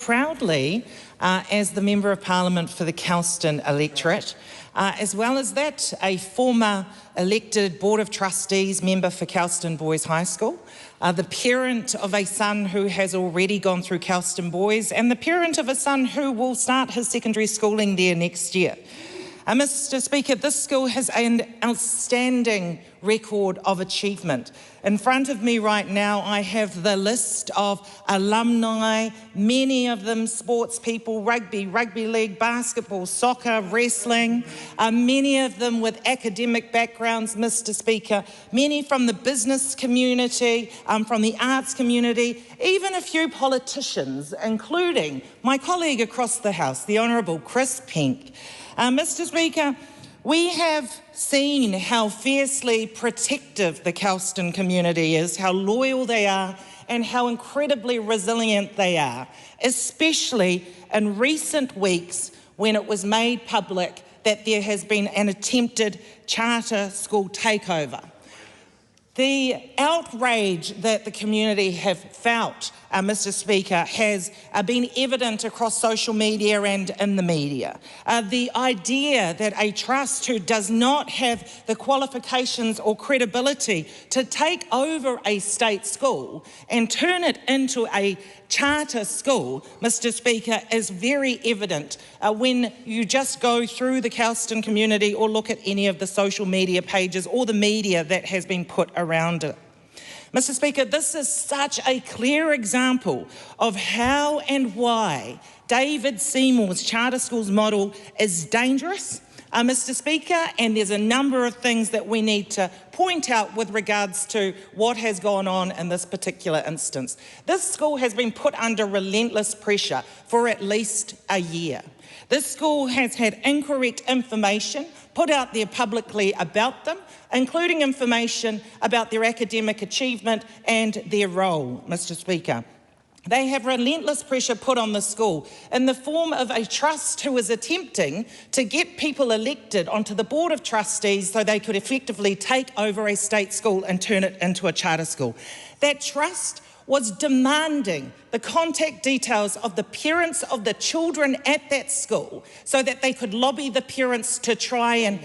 proudly as the Member of Parliament for the Kelston electorate. As well as that, a former elected Board of Trustees member for Kelston Boys High School, the parent of a son who has already gone through Kelston Boys, and the parent of a son who will start his secondary schooling there next year. Mr. Speaker, this school has an outstanding record of achievement. In front of me right now, I have the list of alumni, many of them sports people, rugby league, basketball, soccer, wrestling, many of them with academic backgrounds, Mr. Speaker, many from the business community, from the arts community, even a few politicians, including my colleague across the House, the Honourable Chris Pink. Mr. Speaker, we have seen how fiercely protective the Kelston community is, how loyal they are, and how incredibly resilient they are, especially in recent weeks when it was made public that there has been an attempted charter school takeover. The outrage that the community have felt, Mr. Speaker, has been evident across social media and in the media. The idea that a trust who does not have the qualifications or credibility to take over a state school and turn it into a charter school, Mr. Speaker, is very evident when you just go through the Kelston community or look at any of the social media pages or the media that has been put around it. Mr. Speaker, this is such a clear example of how and why David Seymour's charter schools model is dangerous, Mr. Speaker, and there's a number of things that we need to point out with regards to what has gone on in this particular instance. This school has been put under relentless pressure for at least a year. This school has had incorrect information put out there publicly about them, including information about their academic achievement and their role, Mr. Speaker. They have relentless pressure put on the school in the form of a trust who is attempting to get people elected onto the Board of Trustees so they could effectively take over a state school and turn it into a charter school. That trust was demanding the contact details of the parents of the children at that school so that they could lobby the parents to try and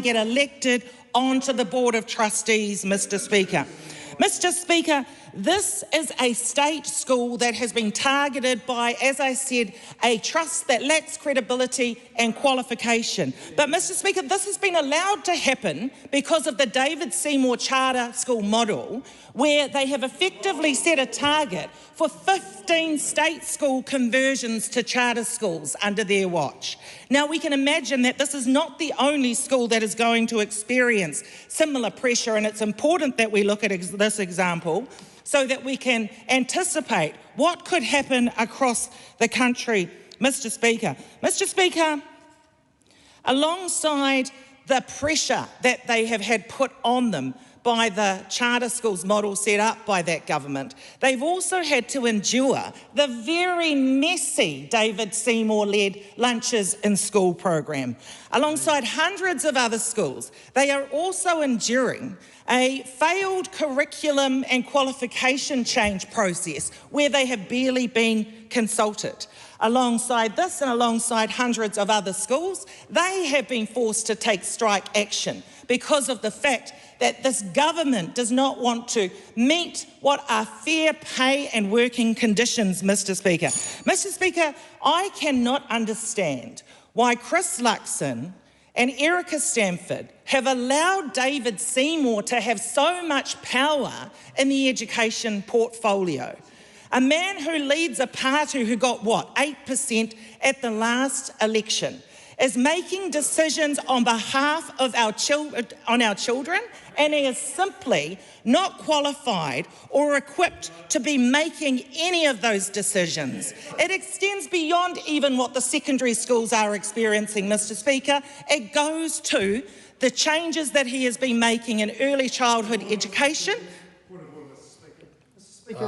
get elected onto the Board of Trustees, Mr. Speaker. Mr. Speaker, this is a state school that has been targeted by, as I said, a trust that lacks credibility and qualification. But, Mr. Speaker, this has been allowed to happen because of the David Seymour charter school model, where they have effectively set a target for 15 state school conversions to charter schools under their watch. Now, we can imagine that this is not the only school that is going to experience similar pressure, and it's important that we look at this example so that we can anticipate what could happen across the country, Mr. Speaker. Mr. Speaker, alongside the pressure that they have had put on them by the charter schools model set up by that government, they've also had to endure the very messy David Seymour-led lunches in school program. Alongside hundreds of other schools, they are also enduring a failed curriculum and qualification change process where they have barely been consulted. Alongside this and alongside hundreds of other schools, they have been forced to take strike action because of the fact that this government does not want to meet what are fair pay and working conditions, Mr. Speaker. Mr. Speaker, I cannot understand why Chris Luxon and Erica Stanford have allowed David Seymour to have so much power in the education portfolio. A man who leads a party who got, 8% at the last election, is making decisions on behalf of our children, and he is simply not qualified or equipped to be making any of those decisions. It extends beyond even what the secondary schools are experiencing, Mr. Speaker. It goes to the changes that he has been making in early childhood education. Point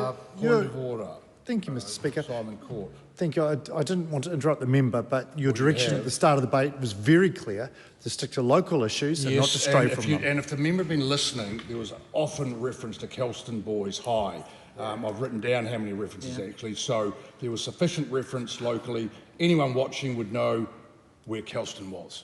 of order. Thank you, Mr. Speaker. Simon Court. Thank you. I didn't want to interrupt the member, but your direction at the start of the debate was very clear to stick to local issues and not to stray from them. And if the member had been listening, there was often reference to Kelston Boys High. I've written down how many references actually, so there was sufficient reference locally. Anyone watching would know where Kelston was.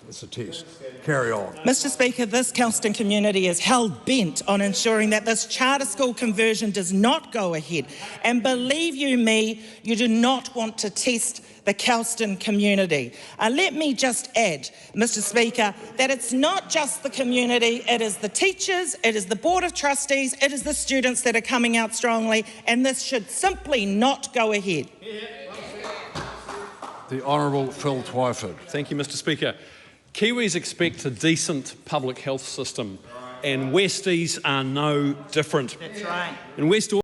It's a test. Carry on. Mr Speaker, this Kelston community is hell-bent on ensuring that this charter school conversion does not go ahead. And believe you me, you do not want to test the Kelston community. Let me just add, Mr Speaker, that it's not just the community, it is the teachers, it is the Board of Trustees, it is the students that are coming out strongly, and this should simply not go ahead. The Honourable Phil Twyford. Thank you, Mr Speaker. Kiwis expect a decent public health system, and Westies are no different. That's right. In West